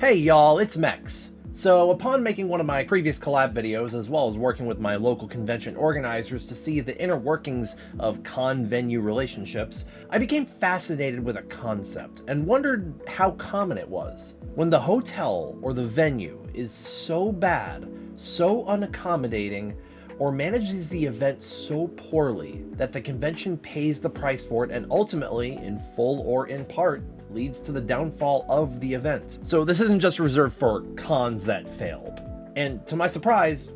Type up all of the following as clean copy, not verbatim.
Hey y'all, it's Mex. So upon making one of my previous collab videos, as well as working with my local convention organizers to see the inner workings of con-venue relationships, I became fascinated with a concept and wondered how common it was. When the hotel or the venue is so bad, so unaccommodating, or manages the event so poorly that the convention pays the price for it and ultimately, in full or in part, leads to the downfall of the event. So this isn't just reserved for cons that failed. And to my surprise,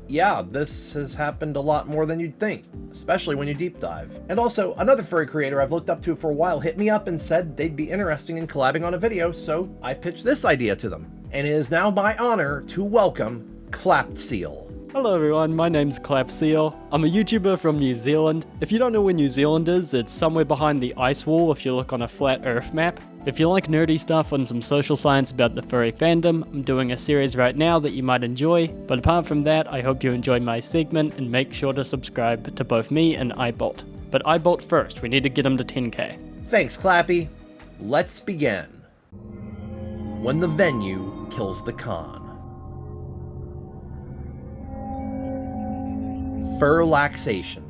yeah, this has happened a lot more than you'd think, especially when you deep dive. And also, another furry creator I've looked up to for a while hit me up and said they'd be interested in collabing on a video, so I pitched this idea to them. And it is now my honor to welcome ClappedSeal. Hello everyone, my name's ClappedSeal. I'm a YouTuber from New Zealand. If you don't know where New Zealand is, it's somewhere behind the ice wall if you look on a flat earth map. If you like nerdy stuff and some social science about the furry fandom, I'm doing a series right now that you might enjoy. But apart from that, I hope you enjoy my segment and make sure to subscribe to both me and iBolt. But iBolt first, we need to get him to 10k. Thanks, Clappy. Let's begin. When the venue kills the con. Furlaxation.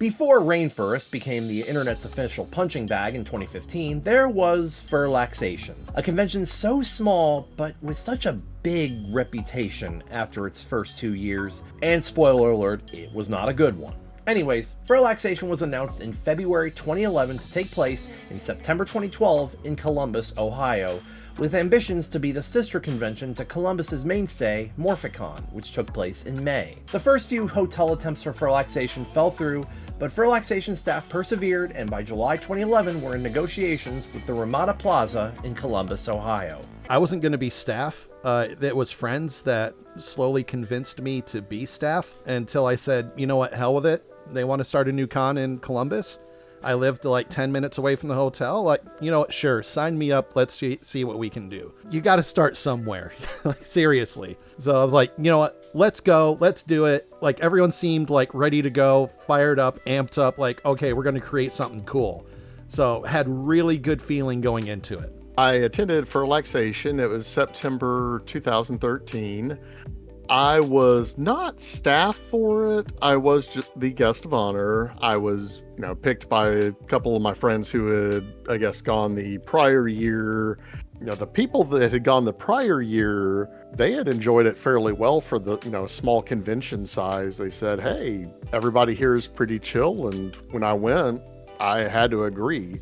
Before Rainfurrest became the internet's official punching bag in 2015, there was Furlaxation, a convention so small but with such a big reputation after its first 2 years, and spoiler alert, it was not a good one. Anyways, Furlaxation was announced in February 2011 to take place in September 2012 in Columbus, Ohio, with ambitions to be the sister convention to Columbus's mainstay, Morphicon, which took place in May. The first few hotel attempts for Furlaxation fell through, but Furlaxation staff persevered and by July 2011 were in negotiations with the Ramada Plaza in Columbus, Ohio. I wasn't going to be staff. It was friends that slowly convinced me to be staff until I said, you know what, hell with it. They want to start a new con in Columbus. I lived like 10 minutes away from the hotel. Like, you know what, sure, sign me up. Let's see what we can do. You got to start somewhere. Like, seriously. So I was like, you know what, let's go. Let's do it. Like, everyone seemed like ready to go, fired up, amped up. Like, okay, we're going to create something cool. So had really good feeling going into it. I attended Furlaxation. It was September 2013. I was not staff for it. I was just the guest of honor. I was, picked by a couple of my friends who had, I guess, gone the prior year. The people that had gone the prior year, they had enjoyed it fairly well for the, small convention size. They said, hey, everybody here is pretty chill. And when I went, I had to agree.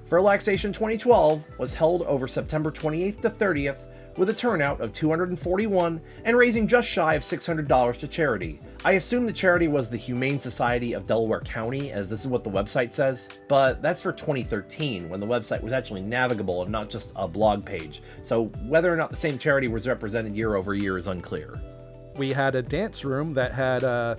Furlaxation 2012 was held over September 28th to 30th with a turnout of 241 and raising just shy of $600 to charity. I assume the charity was the Humane Society of Delaware County, as this is what the website says, but that's for 2013 when the website was actually navigable and not just a blog page. So whether or not the same charity was represented year over year is unclear. We had a dance room that had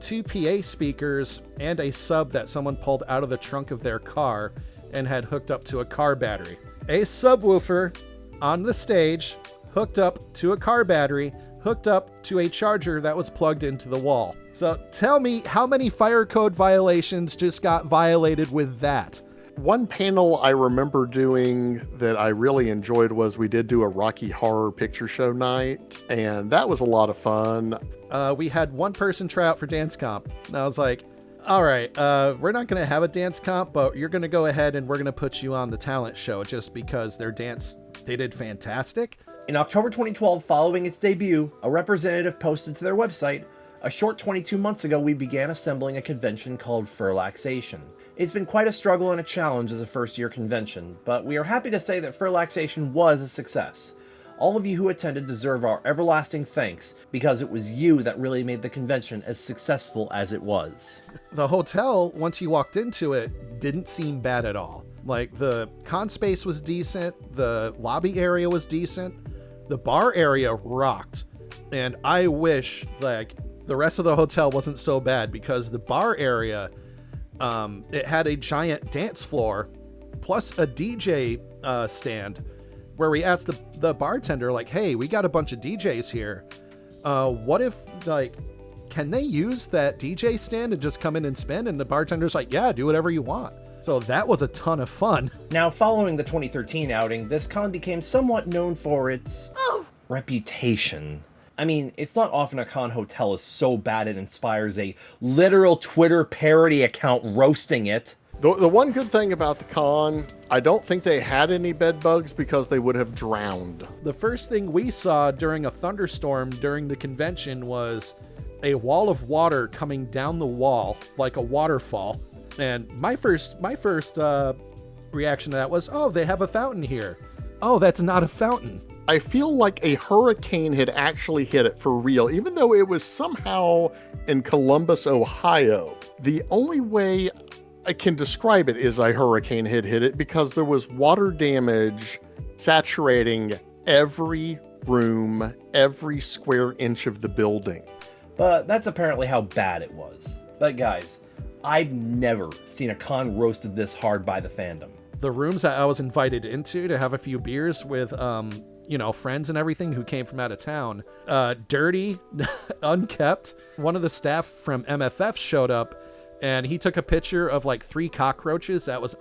2 PA speakers and a sub that someone pulled out of the trunk of their car and had hooked up to a car battery. A subwoofer on the stage, hooked up to a car battery, hooked up to a charger that was plugged into the wall. So tell me how many fire code violations just got violated with that? One panel I remember doing that I really enjoyed was we did do a Rocky Horror Picture Show night, and that was a lot of fun. We had one person try out for dance comp, and I was like, all right, we're not going to have a dance comp, but you're going to go ahead and we're going to put you on the talent show just because their dance, they did fantastic. In October 2012, following its debut, a representative posted to their website, a short 22 months ago we began assembling a convention called Furlaxation. It's been quite a struggle and a challenge as a first-year convention, but we are happy to say that Furlaxation was a success. All of you who attended deserve our everlasting thanks because it was you that really made the convention as successful as it was. The hotel, once you walked into it, didn't seem bad at all. Like, the con space was decent, the lobby area was decent, the bar area rocked, and I wish, like, the rest of the hotel wasn't so bad because the bar area, it had a giant dance floor plus a DJ stand where we asked the bartender, like, hey, we got a bunch of DJs here. What if, like, can they use that DJ stand and just come in and spin? And the bartender's like, yeah, do whatever you want. So that was a ton of fun. Now, following the 2013 outing, this con became somewhat known for its reputation. I mean, it's not often a con hotel is so bad it inspires a literal Twitter parody account roasting it. The one good thing about the con, I don't think they had any bed bugs because they would have drowned. The first thing we saw during a thunderstorm during the convention was a wall of water coming down the wall like a waterfall. And my first reaction to that was, oh, they have a fountain here. Oh, that's not a fountain. I feel like a hurricane had actually hit it for real, even though it was somehow in Columbus, Ohio. The only way I can describe it is a hurricane had hit it because there was water damage saturating every room, every square inch of the building. But that's apparently how bad it was. But guys, I've never seen a con roasted this hard by the fandom. The rooms that I was invited into to have a few beers with, friends and everything who came from out of town, dirty, unkept. One of the staff from MFF showed up and he took a picture of like 3 cockroaches that was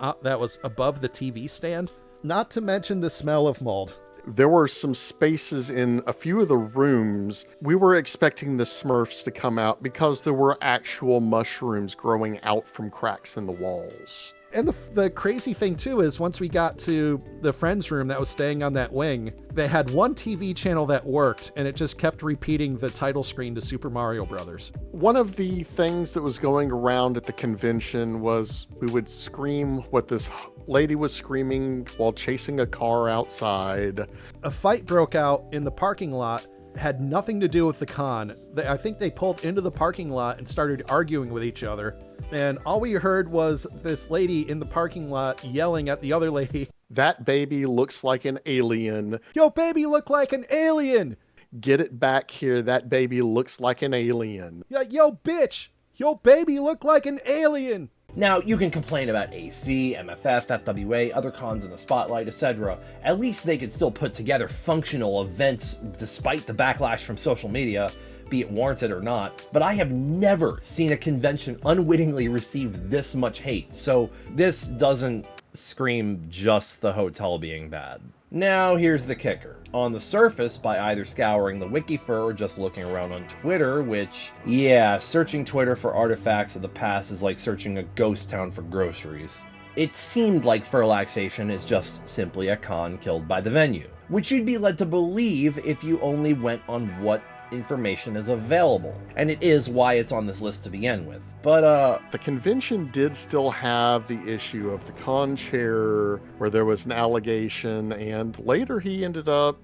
above the TV stand. Not to mention the smell of mold. There were some spaces in a few of the rooms. We were expecting the Smurfs to come out because there were actual mushrooms growing out from cracks in the walls. And the crazy thing, too, is once we got to the friend's room that was staying on that wing, they had one TV channel that worked, and it just kept repeating the title screen to Super Mario Brothers. One of the things that was going around at the convention was we would scream what this lady was screaming while chasing a car outside. A fight broke out in the parking lot. Had nothing to do with the con. I think they pulled into the parking lot and started arguing with each other. And all we heard was this lady in the parking lot yelling at the other lady. That baby looks like an alien. Yo, baby look like an alien. Get it back here. That baby looks like an alien. Yeah, yo, bitch. Yo, baby look like an alien. Now, you can complain about AC, MFF, FWA, other cons in the spotlight, etc. At least they could still put together functional events despite the backlash from social media, be it warranted or not. But I have never seen a convention unwittingly receive this much hate, so this doesn't scream just the hotel being bad. Now, here's the kicker. On the surface, by either scouring the Wikifur or just looking around on Twitter, which, yeah, searching Twitter for artifacts of the past is like searching a ghost town for groceries. It seemed like Furlaxation is just simply a con killed by the venue, which you'd be led to believe if you only went on what information is available, and it is why it's on this list to begin with. But the convention did still have the issue of the con chair where there was an allegation, and later he ended up,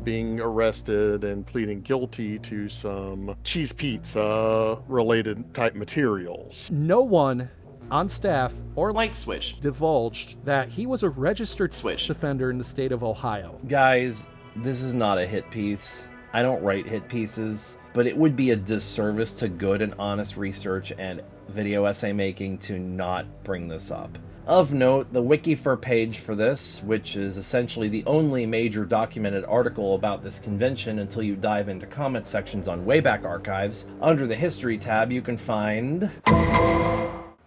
being arrested and pleading guilty to some cheese pizza related type materials. No one on staff or Light switch. divulged that he was a registered switch defender in the state of Ohio. guys, this is not a hit piece. I don't write hit pieces, but it would be a disservice to good and honest research and video essay making to not bring this up. Of note, the Wikifur page for this, which is essentially the only major documented article about this convention until you dive into comment sections on Wayback Archives, under the History tab you can find...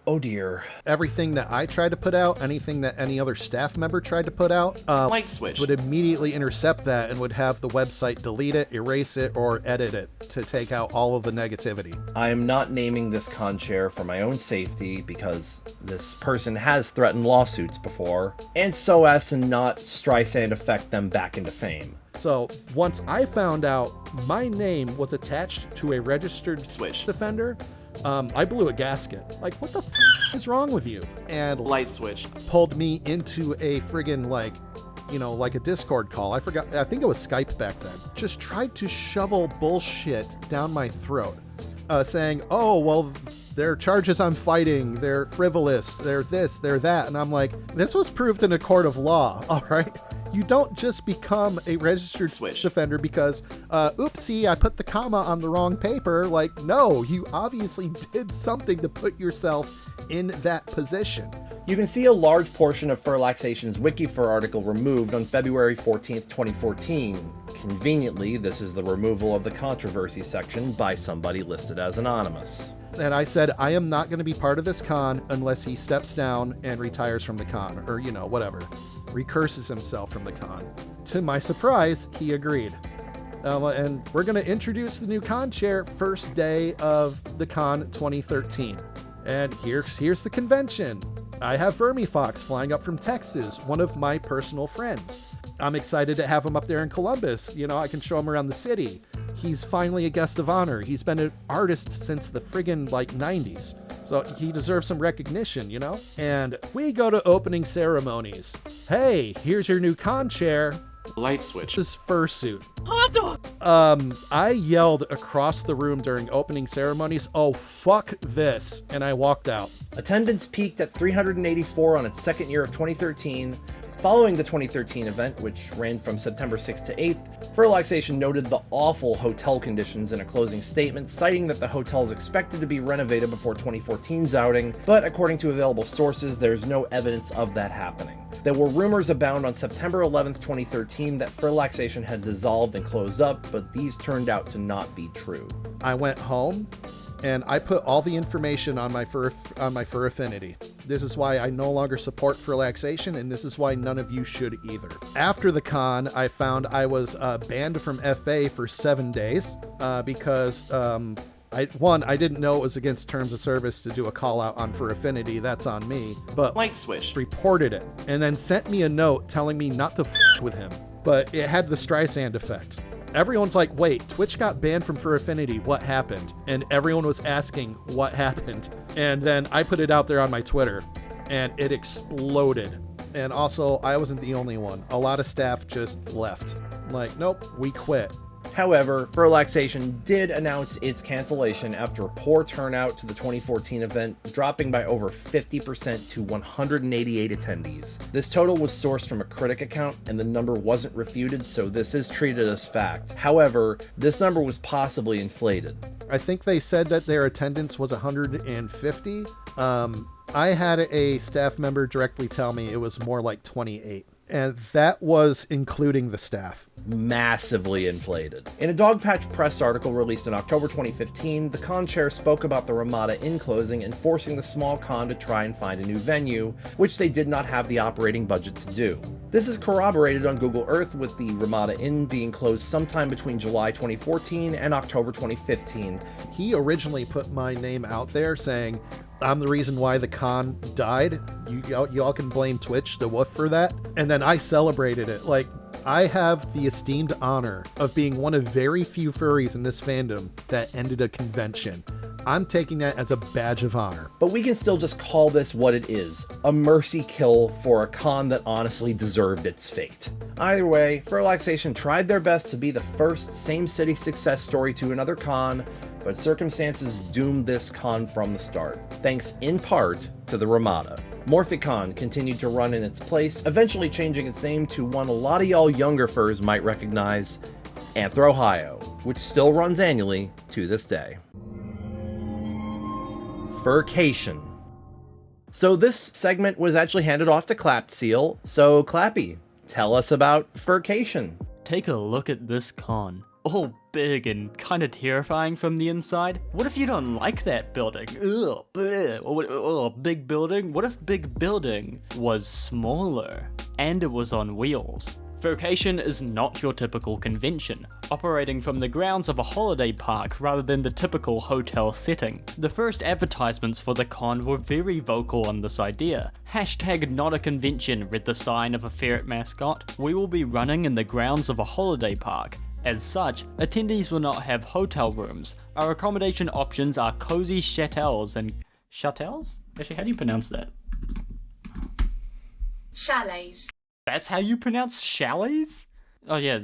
Oh dear. Everything that I tried to put out, anything that any other staff member tried to put out, Light switch. would immediately intercept that and would have the website delete it, erase it, or edit it to take out all of the negativity. I am not naming this con chair for my own safety because this person has threatened lawsuits before, and so as to not Streisand affect them back into fame. So once I found out my name was attached to a registered Switch. defender, I blew a gasket. Like, what the is wrong with you? And Light switch. pulled me into a friggin' like a Discord call. I think it was Skype back then. Just tried to shovel bullshit down my throat, saying, oh, well, their charges I'm fighting, they're frivolous, they're this, they're that. And I'm like, this was proved in a court of law, all right? You don't just become a registered Switch defender because, oopsie, I put the comma on the wrong paper. Like, no, you obviously did something to put yourself in that position. You can see a large portion of Furlaxation's Wikifur article removed on February 14th, 2014. Conveniently, this is the removal of the controversy section by somebody listed as anonymous. And I said, I am not going to be part of this con unless he steps down and retires from the con, or, whatever. Recurses himself from the con. To my surprise, he agreed. And we're going to introduce the new con chair first day of the con 2013. And here's the convention. I have Vermifox flying up from Texas, one of my personal friends. I'm excited to have him up there in Columbus. I can show him around the city. He's finally a guest of honor. He's been an artist since the friggin' 90s. So he deserves some recognition, And we go to opening ceremonies. Hey, here's your new con chair. Light switch. This fursuit. I yelled across the room during opening ceremonies, "Oh, fuck this," and I walked out. Attendance peaked at 384 on its second year of 2013. Following the 2013 event, which ran from September 6th to 8th, Furlaxation noted the awful hotel conditions in a closing statement, citing that the hotel is expected to be renovated before 2014's outing, but according to available sources, there's no evidence of that happening. There were rumors abound on September 11th, 2013 that Furlaxation had dissolved and closed up, but these turned out to not be true. I went home and I put all the information on my Fur Affinity. This is why I no longer support Furlaxation, and this is why none of you should either. After the con, I found I was banned from FA for 7 days because I didn't know it was against terms of service to do a call out on Fur Affinity. That's on me. But Light switch. Reported it and then sent me a note telling me not to with him. But it had the Streisand effect. Everyone's like, wait, Twitch got banned from Fur Affinity, what happened? And everyone was asking what happened. And then I put it out there on my Twitter, and it exploded. And also, I wasn't the only one. A lot of staff just left. Like, nope, we quit. However, Furlaxation did announce its cancellation after a poor turnout to the 2014 event, dropping by over 50% to 188 attendees. This total was sourced from a critic account, and the number wasn't refuted, so this is treated as fact. However, this number was possibly inflated. I think they said that their attendance was 150. I had a staff member directly tell me it was more like 28. And that was including the staff. Massively inflated. In a Dogpatch Press article released in October 2015, the con chair spoke about the Ramada Inn closing and forcing the small con to try and find a new venue, which they did not have the operating budget to do. This is corroborated on Google Earth, with the Ramada Inn being closed sometime between July 2014 and October 2015. He originally put my name out there saying, I'm the reason why the con died. Y'all can blame Twitch, the woof, for that. And then I celebrated it. Like, I have the esteemed honor of being one of very few furries in this fandom that ended a convention. I'm taking that as a badge of honor. But we can still just call this what it is, a mercy kill for a con that honestly deserved its fate. Either way, Furlaxation tried their best to be the first same-city success story to another con, but circumstances doomed this con from the start, thanks in part to the Ramada. Morphicon continued to run in its place, eventually changing its name to one a lot of y'all younger furs might recognize, Anthrohio, which still runs annually to this day. Furcation. So this segment was actually handed off to ClappedSeal, so Clappy, tell us about Furcation. Take a look at this con. All big and kinda terrifying from the inside. What if you don't like that building? Ugh, bleh. Big building? What if big building was smaller and it was on wheels? Furcation is not your typical convention, operating from the grounds of a holiday park rather than the typical hotel setting. The first advertisements for the con were very vocal on this idea. Hashtag not a convention read the sign of a ferret mascot. We will be running in the grounds of a holiday park. As such, attendees will not have hotel rooms. Our accommodation options are cozy chatels and... Chatels? Actually, how do you pronounce that? Chalets. That's how you pronounce chalets? Oh yeah,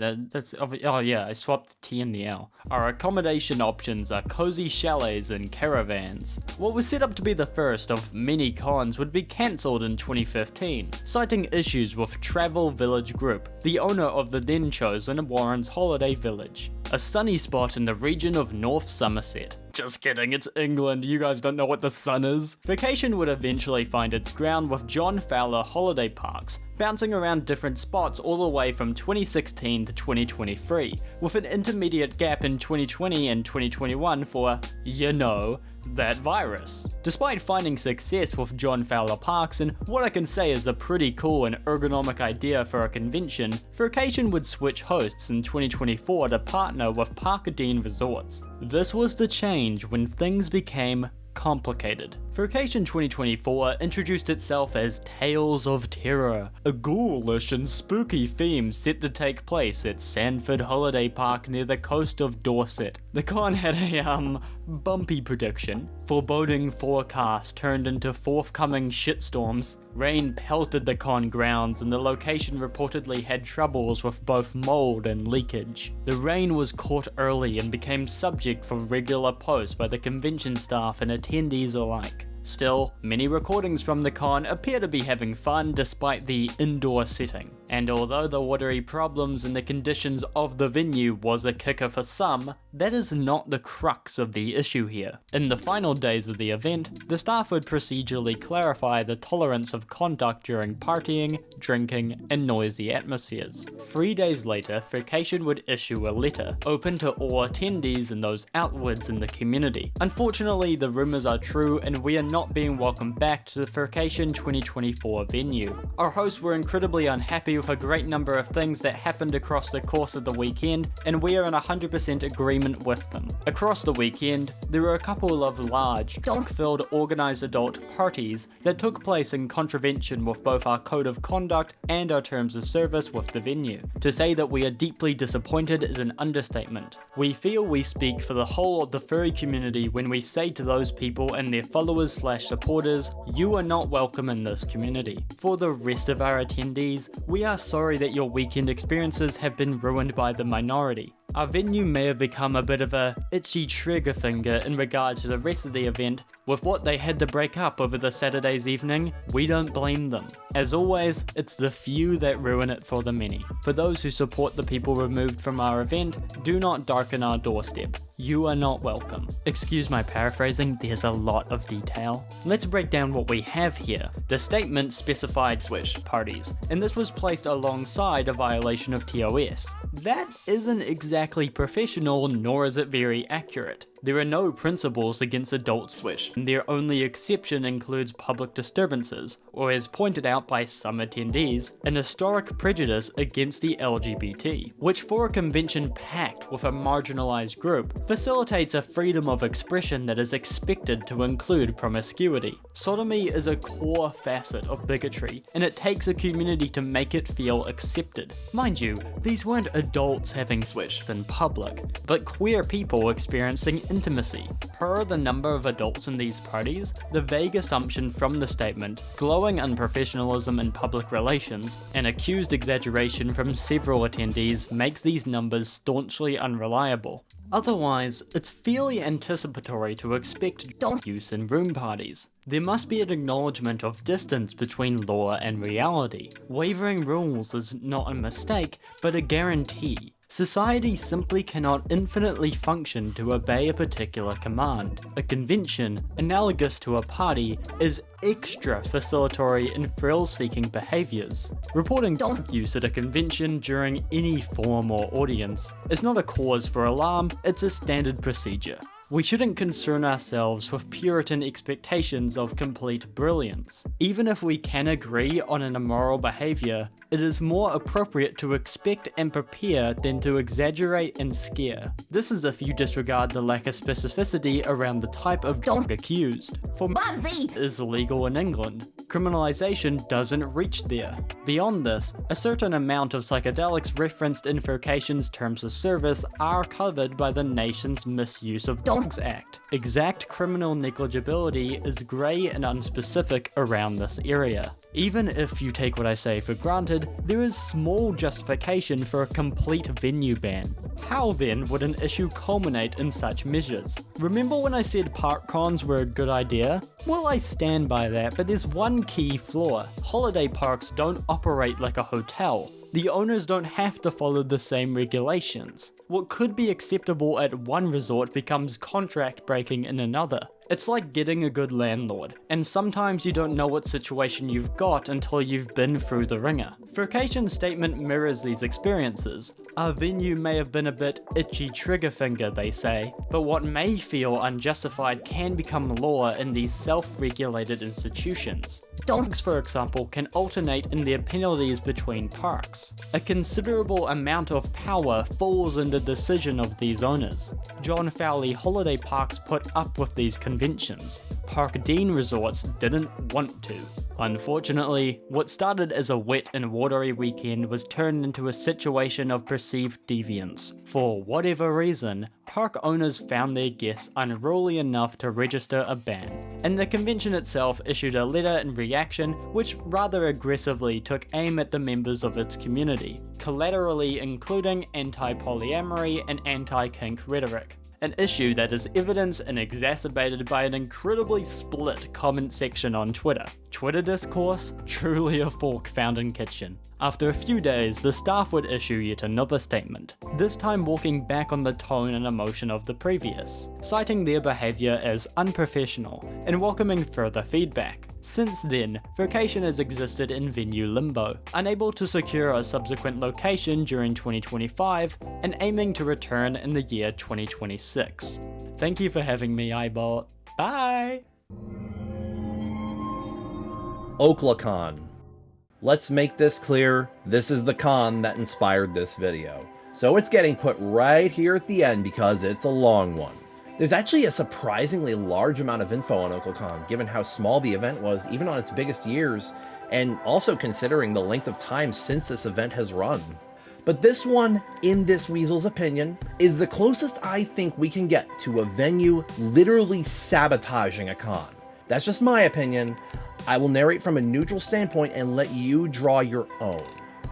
I swapped the T and the L. Our accommodation options are cozy chalets and caravans. What was set up to be the first of many cons would be cancelled in 2015, citing issues with Travel Village Group, the owner of the then chosen Warren's Holiday Village, a sunny spot in the region of North Somerset. Just kidding, it's England, you guys don't know what the sun is. Furcation would eventually find its ground with John Fowler Holiday Parks, bouncing around different spots all the way from 2016 to 2023, with an intermediate gap in 2020 and 2021 for, that virus. Despite finding success with John Fowler Parks and what I can say is a pretty cool and ergonomic idea for a convention, Furcation would switch hosts in 2024 to partner with Parkadine Resorts. This was the change when things became complicated. Furcation 2024 introduced itself as Tales of Terror, a ghoulish and spooky theme set to take place at Sanford Holiday Park near the coast of Dorset. The con had a, bumpy prediction. Foreboding forecast turned into forthcoming shitstorms. Rain pelted the con grounds and the location reportedly had troubles with both mold and leakage. The rain was caught early and became subject for regular posts by the convention staff and attendees alike. Still, many recordings from the con appear to be having fun despite the indoor setting. And although the watery problems and the conditions of the venue was a kicker for some, that is not the crux of the issue here. In the final days of the event, the staff would procedurally clarify the tolerance of conduct during partying, drinking, and noisy atmospheres. 3 days later, Furcation would issue a letter, open to all attendees and those outwards in the community. Unfortunately, the rumors are true and we are not being welcomed back to the Furcation 2024 venue. Our hosts were incredibly unhappy with a great number of things that happened across the course of the weekend, and we are in 100% agreement with them. Across the weekend, there were a couple of large, drug-filled organized adult parties that took place in contravention with both our code of conduct and our terms of service with the venue. To say that we are deeply disappointed is an understatement. We feel we speak for the whole of the furry community when we say to those people and their followers/supporters, you are not welcome in this community. For the rest of our attendees, we are sorry that your weekend experiences have been ruined by the minority. Our venue may have become a bit of a itchy trigger finger in regard to the rest of the event. With what they had to break up over the Saturday's evening, we don't blame them. As always, it's the few that ruin it for the many. For those who support the people removed from our event, do not darken our doorstep. You are not welcome. Excuse my paraphrasing, there's a lot of detail. Let's break down what we have here. The statement specified switch parties, and this was placed alongside a violation of TOS. That isn't exactly professional, nor is it very accurate. There are no principles against adult switch, and their only exception includes public disturbances, or as pointed out by some attendees, an historic prejudice against the LGBT, which for a convention packed with a marginalized group, facilitates a freedom of expression that is expected to include promiscuity. Sodomy is a core facet of bigotry, and it takes a community to make it feel accepted. Mind you, these weren't adults having switched in public, but queer people experiencing intimacy. Per the number of adults in these parties, the vague assumption from the statement, glowing unprofessionalism in public relations, and accused exaggeration from several attendees makes these numbers staunchly unreliable. Otherwise, it's fairly anticipatory to expect dog use in room parties. There must be an acknowledgement of distance between law and reality. Wavering rules is not a mistake, but a guarantee. Society simply cannot infinitely function to obey a particular command. A convention, analogous to a party, is extra facilitatory in thrill-seeking behaviours. Reporting dog use at a convention during any form or audience is not a cause for alarm, it's a standard procedure. We shouldn't concern ourselves with Puritan expectations of complete brilliance. Even if we can agree on an immoral behaviour, it is more appropriate to expect and prepare than to exaggerate and scare. This is if you disregard the lack of specificity around the type of dog accused. For is illegal in England. Criminalisation doesn't reach there. Beyond this, a certain amount of psychedelics referenced in Furcation's terms of service are covered by the nation's Misuse of Dogs Act. Exact criminal negligibility is grey and unspecific around this area. Even if you take what I say for granted, there is small justification for a complete venue ban. How then would an issue culminate in such measures? Remember when I said park cons were a good idea? Well, I stand by that, but there's one key flaw. Holiday parks don't operate like a hotel. The owners don't have to follow the same regulations. What could be acceptable at one resort becomes contract breaking in another. It's like getting a good landlord, and sometimes you don't know what situation you've got until you've been through the ringer. Furcation's statement mirrors these experiences. Our venue may have been a bit itchy trigger finger, they say, but what may feel unjustified can become law in these self-regulated institutions. Dogs, for example, can alternate in their penalties between parks. A considerable amount of power falls in the decision of these owners. John Fowley Holiday Parks put up with these conventions. Park Dean Resorts didn't want to. Unfortunately, what started as a wet and watery weekend was turned into a situation of perceived deviance. For whatever reason, park owners found their guests unruly enough to register a ban, and the convention itself issued a letter in reaction which rather aggressively took aim at the members of its community, collaterally including anti-polyamory and anti-kink rhetoric. An issue that is evidenced and exacerbated by an incredibly split comment section on Twitter. Twitter discourse, truly a fork found in kitchen. After a few days, the staff would issue yet another statement, this time walking back on the tone and emotion of the previous, citing their behaviour as unprofessional and welcoming further feedback. Since then, Furcation has existed in venue limbo, unable to secure a subsequent location during 2025 and aiming to return in the year 2026. Thank you for having me, Eyeball. Bye! Oklacon. Let's make this clear, this is the con that inspired this video. So it's getting put right here at the end because it's a long one. There's actually a surprisingly large amount of info on Oklacon, given how small the event was, even on its biggest years, and also considering the length of time since this event has run. But this one, in this weasel's opinion, is the closest I think we can get to a venue literally sabotaging a con. That's just my opinion. I will narrate from a neutral standpoint and let you draw your own.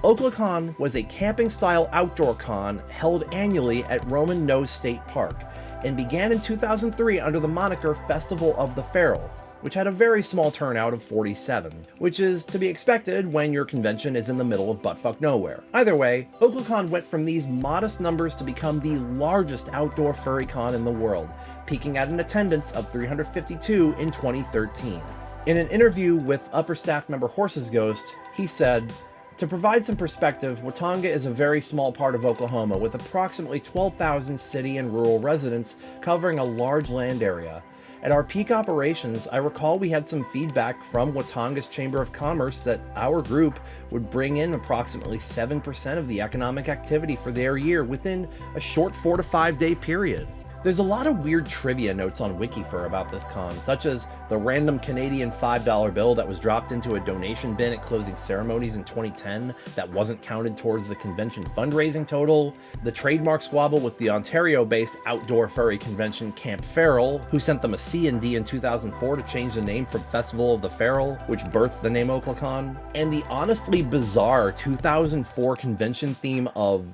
Oklacon was a camping-style outdoor con held annually at Roman Nose State Park, and began in 2003 under the moniker Festival of the Feral, which had a very small turnout of 47, which is to be expected when your convention is in the middle of buttfuck nowhere. Either way, Oklacon went from these modest numbers to become the largest outdoor furry con in the world, peaking at an attendance of 352 in 2013. In an interview with upper staff member Horse's Ghost, he said, "To provide some perspective, Watonga is a very small part of Oklahoma with approximately 12,000 city and rural residents covering a large land area. At our peak operations, I recall we had some feedback from Watonga's Chamber of Commerce that our group would bring in approximately 7% of the economic activity for their year within a short 4 to 5 day period." There's a lot of weird trivia notes on Wikifur about this con, such as the random Canadian $5 bill that was dropped into a donation bin at closing ceremonies in 2010 that wasn't counted towards the convention fundraising total, the trademark squabble with the Ontario-based outdoor furry convention Camp Feral, who sent them a C&D in 2004 to change the name from Festival of the Feral, which birthed the name Oklacon, and the honestly bizarre 2004 convention theme of,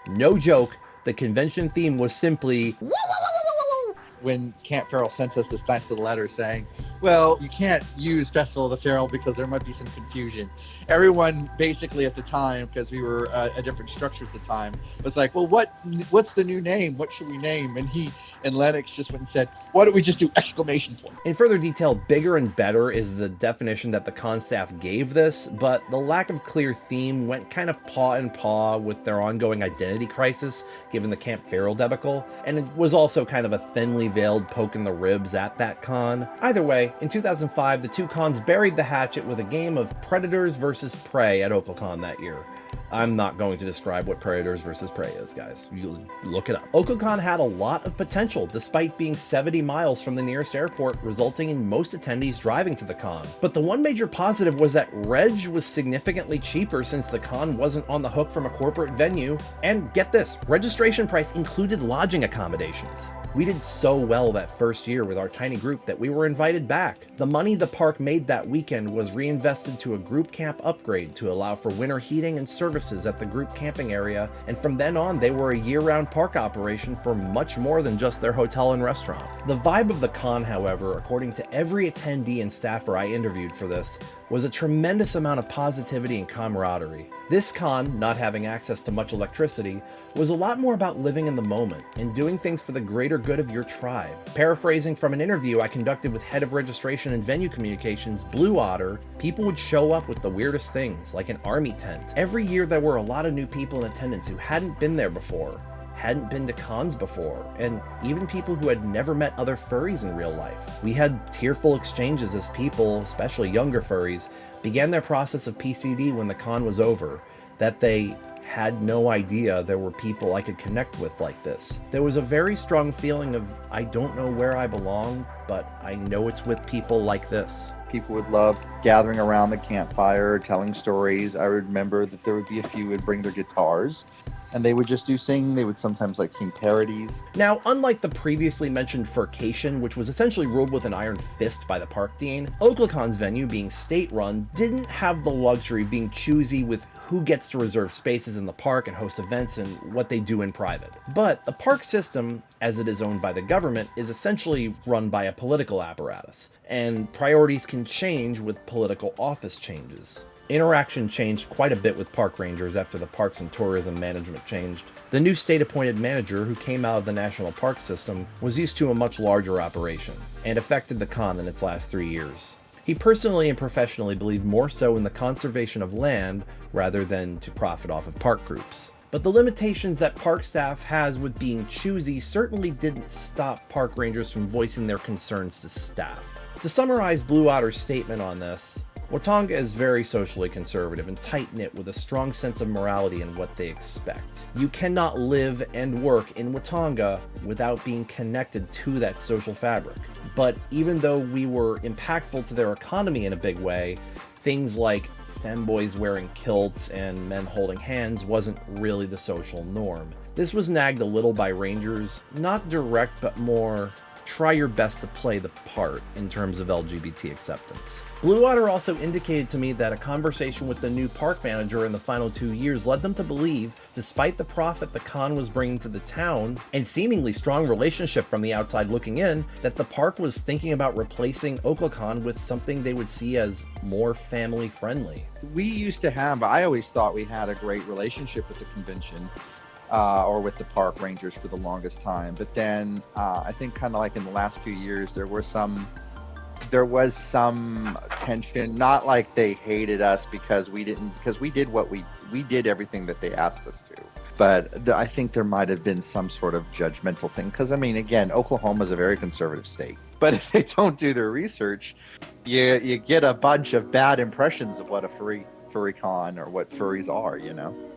no joke, the convention theme was simply when Camp Feral sent us this nice little letter saying, well, you can't use Festival of the Feral because there might be some confusion. Everyone basically at the time, because we were a different structure at the time, was like, well, what's the new name? What should we name? And Lennox just went and said, why don't we just do exclamation point? In further detail, bigger and better is the definition that the con staff gave this, but the lack of clear theme went kind of paw in paw with their ongoing identity crisis, given the Camp Feral debacle, and it was also kind of a thinly veiled poke in the ribs at that con. Either way, in 2005, the two cons buried the hatchet with a game of Predators versus Prey at Oklacon that year. I'm not going to describe what Predators versus Prey is, guys. You look it up. Oklacon had a lot of potential, despite being 70 miles from the nearest airport, resulting in most attendees driving to the con. But the one major positive was that Reg was significantly cheaper since the con wasn't on the hook from a corporate venue. And get this, registration price included lodging accommodations. We did so well that first year with our tiny group that we were invited back. The money the park made that weekend was reinvested to a group camp upgrade to allow for winter heating and services at the group camping area, and from then on they were a year-round park operation for much more than just their hotel and restaurant. The vibe of the con, however, according to every attendee and staffer I interviewed for this, was a tremendous amount of positivity and camaraderie. This con, not having access to much electricity, was a lot more about living in the moment and doing things for the greater good of your tribe. Paraphrasing from an interview I conducted with head of registration and venue communications, Blue Otter, people would show up with the weirdest things, like an army tent. Every year there were a lot of new people in attendance who hadn't been there before, hadn't been to cons before, and even people who had never met other furries in real life. We had tearful exchanges as people, especially younger furries, began their process of PCD when the con was over, that they had no idea there were people I could connect with like this. There was a very strong feeling of, I don't know where I belong, but I know it's with people like this. People would love gathering around the campfire, telling stories. I remember that there would be a few who would bring their guitars, and they would just do sing. They would sometimes sing parodies. Now, unlike the previously mentioned Furcation, which was essentially ruled with an iron fist by the park dean, Oklacon's venue, being state-run, didn't have the luxury of being choosy with who gets to reserve spaces in the park and host events and what they do in private. But the park system, as it is owned by the government, is essentially run by a political apparatus, and priorities can change with political office changes. Interaction changed quite a bit with park rangers after the Parks and Tourism management changed. The new state-appointed manager, who came out of the national park system, was used to a much larger operation, and affected the con in its last 3 years. He personally and professionally believed more so in the conservation of land rather than to profit off of park groups. But the limitations that park staff has with being choosy certainly didn't stop park rangers from voicing their concerns to staff. To summarize Blue Otter's statement on this, Watonga is very socially conservative and tight-knit with a strong sense of morality in what they expect. You cannot live and work in Watonga without being connected to that social fabric. But even though we were impactful to their economy in a big way, things like femboys wearing kilts and men holding hands wasn't really the social norm. This was nagged a little by rangers, not direct but more try your best to play the part in terms of LGBT acceptance. Blue Otter also indicated to me that a conversation with the new park manager in the final 2 years led them to believe, despite the profit the con was bringing to the town, and seemingly strong relationship from the outside looking in, that the park was thinking about replacing Oklacon with something they would see as more family friendly. We used to have, I always thought we had a great relationship with the convention. Or with the park rangers for the longest time. But then I think kind of in the last few years, there was some tension, not like they hated us because we did everything that they asked us to. But I think there might have been some sort of judgmental thing. Because, I mean, again, Oklahoma is a very conservative state. But if they don't do their research, you get a bunch of bad impressions of what a furry con or what furries are,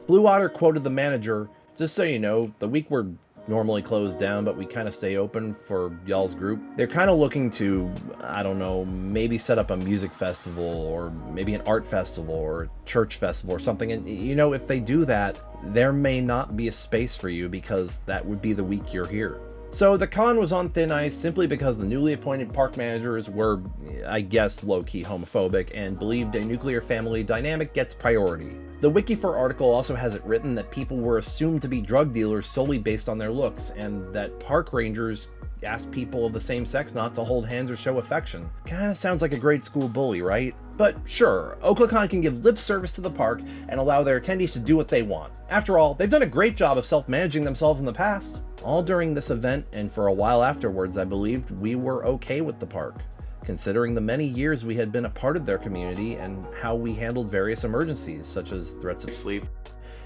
Blue Otter quoted the manager, "Just so you know, the week we're normally closed down, but we kind of stay open for y'all's group. They're kind of looking to, I don't know, maybe set up a music festival or maybe an art festival or a church festival or something. And, if they do that, there may not be a space for you because that would be the week you're here." So the con was on thin ice simply because the newly appointed park managers were, I guess, low-key homophobic and believed a nuclear family dynamic gets priority. The Wikifur article also has it written that people were assumed to be drug dealers solely based on their looks, and that park rangers asked people of the same sex not to hold hands or show affection. Kinda sounds like a grade school bully, right? But sure, Oklacon can give lip service to the park and allow their attendees to do what they want. After all, they've done a great job of self-managing themselves in the past. All during this event, and for a while afterwards, I believed we were okay with the park, considering the many years we had been a part of their community and how we handled various emergencies, such as threats of sleep,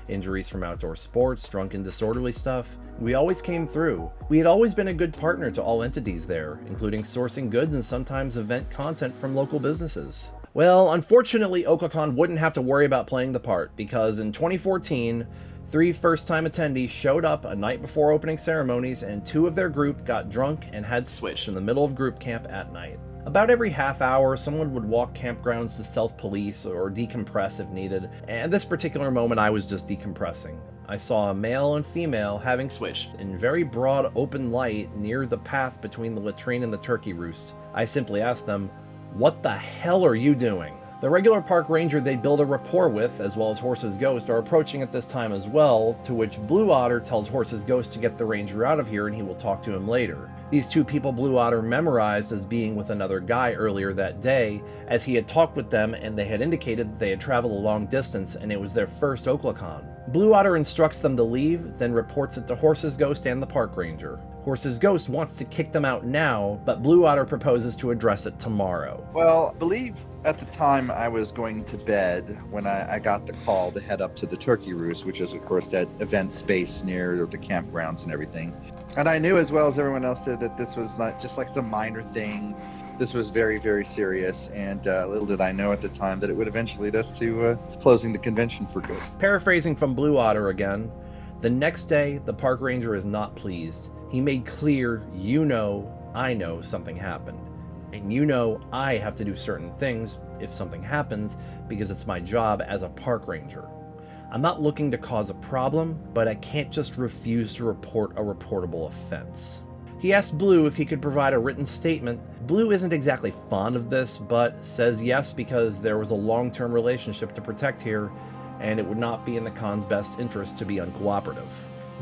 injuries from outdoor sports, drunk and disorderly stuff. We always came through. We had always been a good partner to all entities there, including sourcing goods and sometimes event content from local businesses. Well, unfortunately, Oklacon wouldn't have to worry about playing the part, because in 2014, 3 first-time attendees showed up a night before opening ceremonies, and 2 of their group got drunk and had switched in the middle of group camp at night. About every half hour, someone would walk campgrounds to self-police or decompress if needed, and this particular moment I was just decompressing. I saw a male and female having switched in very broad open light near the path between the latrine and the turkey roost. I simply asked them, "What the hell are you doing?" The regular park ranger they build a rapport with, as well as Horse's Ghost, are approaching at this time as well, to which Blue Otter tells Horse's Ghost to get the ranger out of here and he will talk to him later. These 2 people Blue Otter memorized as being with another guy earlier that day, as he had talked with them and they had indicated that they had traveled a long distance and it was their first Oklacon. Blue Otter instructs them to leave, then reports it to Horse's Ghost and the park ranger. Horse's ghost wants to kick them out now, but Blue Otter proposes to address it tomorrow. Well, I believe at the time I was going to bed when I got the call to head up to the Turkey Roost, which is, of course, that event space near the campgrounds and everything. And I knew, as well as everyone else did, that this was not just like some minor thing. This was very, very serious, and little did I know at the time that it would eventually lead us to closing the convention for good. Paraphrasing from Blue Otter again, the next day, the park ranger is not pleased. He made clear, I know something happened. And I have to do certain things if something happens because it's my job as a park ranger. I'm not looking to cause a problem, but I can't just refuse to report a reportable offense. He asked Blue if he could provide a written statement. Blue isn't exactly fond of this, but says yes because there was a long-term relationship to protect here, and it would not be in the con's best interest to be uncooperative.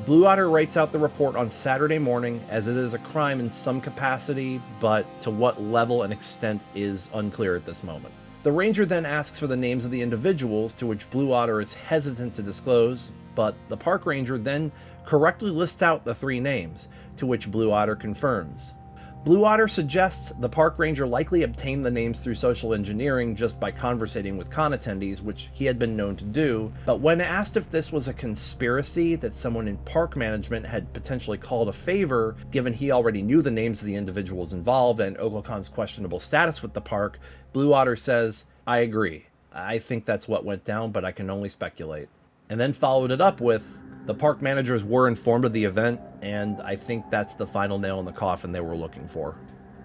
Blue Otter writes out the report on Saturday morning, as it is a crime in some capacity, but to what level and extent is unclear at this moment. The ranger then asks for the names of the individuals, to which Blue Otter is hesitant to disclose, but the park ranger then correctly lists out the 3 names, to which Blue Otter confirms. Blue Otter suggests the park ranger likely obtained the names through social engineering just by conversating with con attendees, which he had been known to do, but when asked if this was a conspiracy that someone in park management had potentially called a favor, given he already knew the names of the individuals involved and Oklacon's questionable status with the park, Blue Otter says, "I agree. I think that's what went down, but I can only speculate." And then followed it up with, "The park managers were informed of the event, and I think that's the final nail in the coffin they were looking for."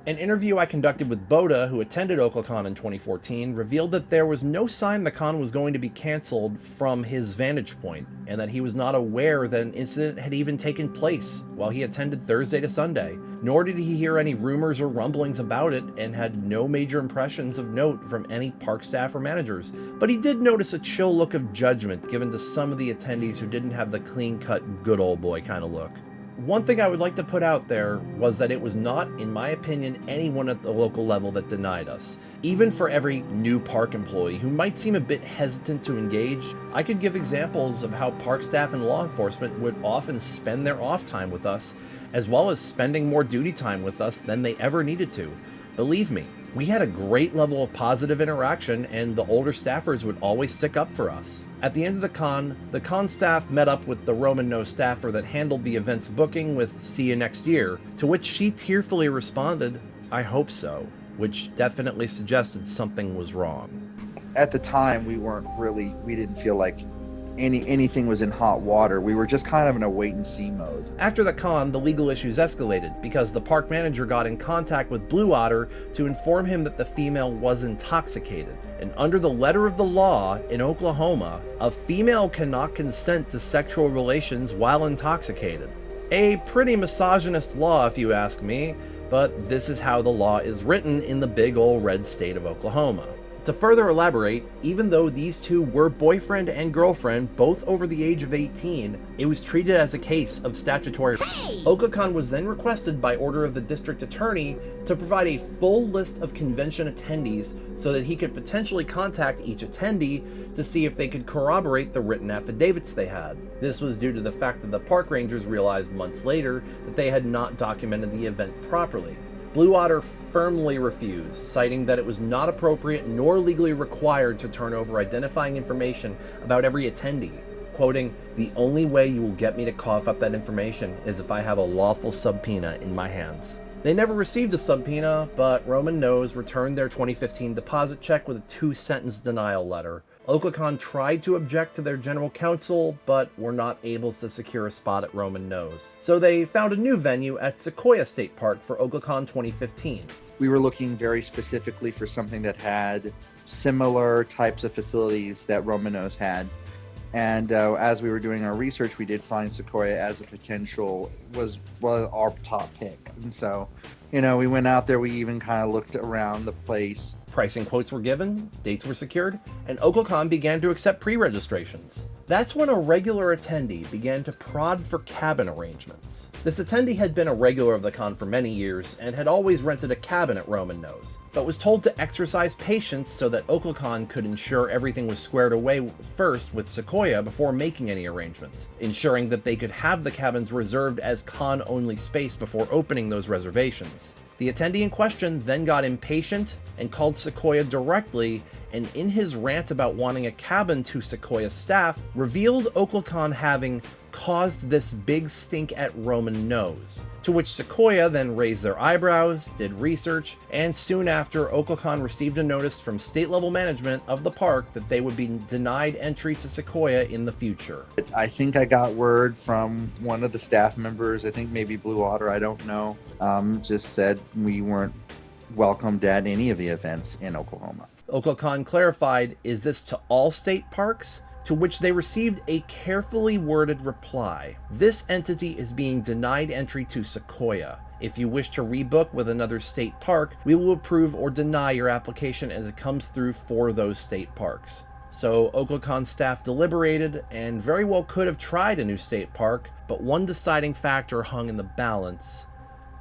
An interview I conducted with Boda, who attended Oklacon in 2014, revealed that there was no sign the con was going to be canceled from his vantage point, and that he was not aware that an incident had even taken place while he attended Thursday to Sunday, nor did he hear any rumors or rumblings about it, and had no major impressions of note from any park staff or managers. But he did notice a chill look of judgment given to some of the attendees who didn't have the clean-cut, good old boy kind of look. One thing I would like to put out there was that it was not, in my opinion, anyone at the local level that denied us. Even for every new park employee who might seem a bit hesitant to engage, I could give examples of how park staff and law enforcement would often spend their off time with us, as well as spending more duty time with us than they ever needed to. Believe me, we had a great level of positive interaction, and the older staffers would always stick up for us. At the end of the con staff met up with the Roman nose staffer that handled the event's booking with "see you next year," to which she tearfully responded, "I hope so," which definitely suggested something was wrong. At the time, we didn't feel like anything was in hot water. We were just kind of in a wait-and-see mode. After the con, the legal issues escalated because the park manager got in contact with Blue Otter to inform him that the female was intoxicated. And under the letter of the law in Oklahoma, a female cannot consent to sexual relations while intoxicated. A pretty misogynist law, if you ask me, but this is how the law is written in the big ol' red state of Oklahoma. To further elaborate, even though these two were boyfriend and girlfriend, both over the age of 18, it was treated as a case of statutory rape. Oklacon was then requested by order of the district attorney to provide a full list of convention attendees so that he could potentially contact each attendee to see if they could corroborate the written affidavits they had. This was due to the fact that the park rangers realized months later that they had not documented the event properly. Blue Otter firmly refused, citing that it was not appropriate nor legally required to turn over identifying information about every attendee, quoting, "The only way you will get me to cough up that information is if I have a lawful subpoena in my hands." They never received a subpoena, but Roman Nose returned their 2015 deposit check with a 2-sentence denial letter. Oklacon tried to object to their general counsel, but were not able to secure a spot at Roman Nose. So they found a new venue at Sequoia State Park for Oklacon 2015. We were looking very specifically for something that had similar types of facilities that Roman Nose had. And as we were doing our research, we did find Sequoia as a potential, was our top pick. And so, we went out there, we even kind of looked around the place. Pricing quotes were given, dates were secured, and Oklacon began to accept pre-registrations. That's when a regular attendee began to prod for cabin arrangements. This attendee had been a regular of the con for many years and had always rented a cabin at Roman Nose, but was told to exercise patience so that Oklacon could ensure everything was squared away first with Sequoia before making any arrangements, ensuring that they could have the cabins reserved as con-only space before opening those reservations. The attendee in question then got impatient and called Sequoia directly, and in his rant about wanting a cabin to Sequoia's staff, revealed Oklacon having caused this big stink at Roman Nose, to which Sequoia then raised their eyebrows, did research, and soon after, Oklacon received a notice from state-level management of the park that they would be denied entry to Sequoia in the future. I think I got word from one of the staff members, I think maybe Blue Water, I don't know, just said we weren't welcomed at any of the events in Oklahoma. Oklacon clarified, is this to all state parks? To which they received a carefully worded reply. This entity is being denied entry to Sequoia. If you wish to rebook with another state park, we will approve or deny your application as it comes through for those state parks. So Oklacon staff deliberated and very well could have tried a new state park, but one deciding factor hung in the balance: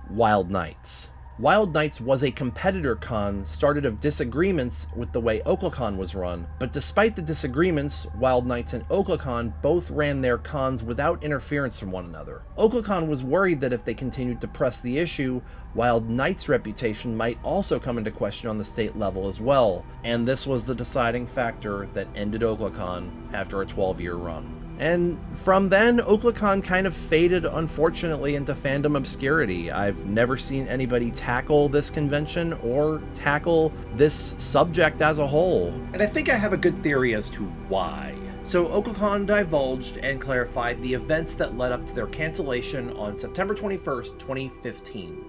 Wild Nights. Wild Nights was a competitor con started of disagreements with the way Oklacon was run, but despite the disagreements, Wild Nights and Oklacon both ran their cons without interference from one another. Oklacon was worried that if they continued to press the issue, Wild Nights' reputation might also come into question on the state level as well, and this was the deciding factor that ended Oklacon after a 12-year run. And from then, Oklacon kind of faded, unfortunately, into fandom obscurity. I've never seen anybody tackle this convention or tackle this subject as a whole. And I think I have a good theory as to why. So Oklacon divulged and clarified the events that led up to their cancellation on September 21st, 2015.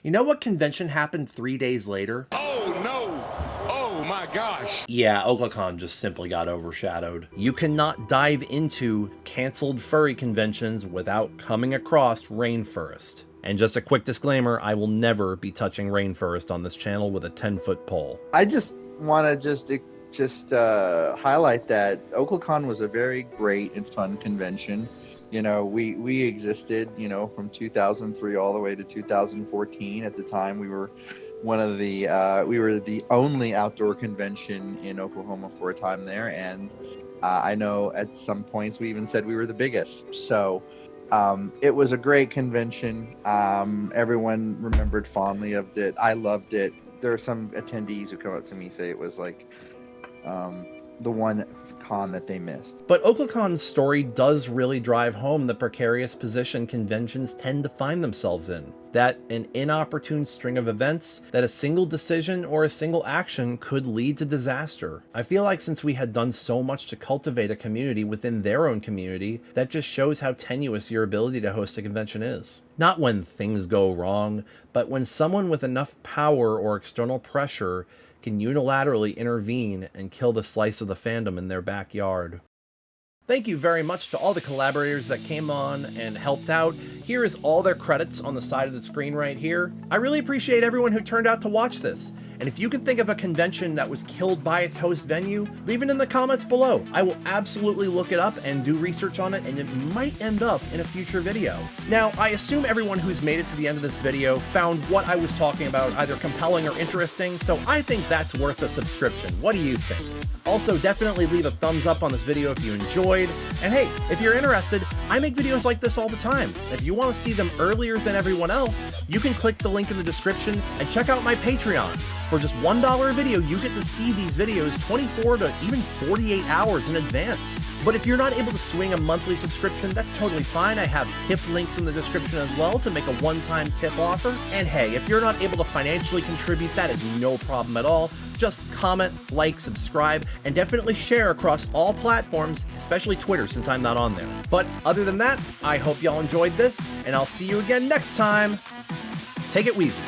You know what convention happened 3 days later? Oh no! Oh my gosh! Yeah, Oklacon just simply got overshadowed. You cannot dive into canceled furry conventions without coming across Rainfurrest. And just a quick disclaimer, I will never be touching Rainfurrest on this channel with a 10-foot pole. I just want to just highlight that Oklacon was a very great and fun convention. You know, we existed, you know, from 2003 all the way to 2014. At the time, we were one of the we were the only outdoor convention in Oklahoma for a time there, and I know at some points we even said we were the biggest. So it was a great convention. Everyone remembered fondly of it. I loved it. There are some attendees who come up to me and say it was like the one con that they missed. But Oklacon's story does really drive home the precarious position conventions tend to find themselves in. That an inopportune string of events, that a single decision or a single action could lead to disaster. I feel like since we had done so much to cultivate a community within their own community, that just shows how tenuous your ability to host a convention is. Not when things go wrong, but when someone with enough power or external pressure can unilaterally intervene and kill the slice of the fandom in their backyard. Thank you very much to all the collaborators that came on and helped out. Here is all their credits on the side of the screen right here. I really appreciate everyone who turned out to watch this. And if you can think of a convention that was killed by its host venue, leave it in the comments below. I will absolutely look it up and do research on it, and it might end up in a future video. Now, I assume everyone who's made it to the end of this video found what I was talking about either compelling or interesting, so I think that's worth a subscription. What do you think? Also, definitely leave a thumbs up on this video if you enjoyed. And hey, if you're interested, I make videos like this all the time. If you want to see them earlier than everyone else, you can click the link in the description and check out my Patreon. For just $1 a video, you get to see these videos 24 to even 48 hours in advance. But if you're not able to swing a monthly subscription, that's totally fine. I have tip links in the description as well to make a one-time tip offer. And hey, if you're not able to financially contribute, that is no problem at all. Just comment, like, subscribe, and definitely share across all platforms, especially Twitter since I'm not on there. But other than that, I hope y'all enjoyed this, and I'll see you again next time. Take it, Weasel.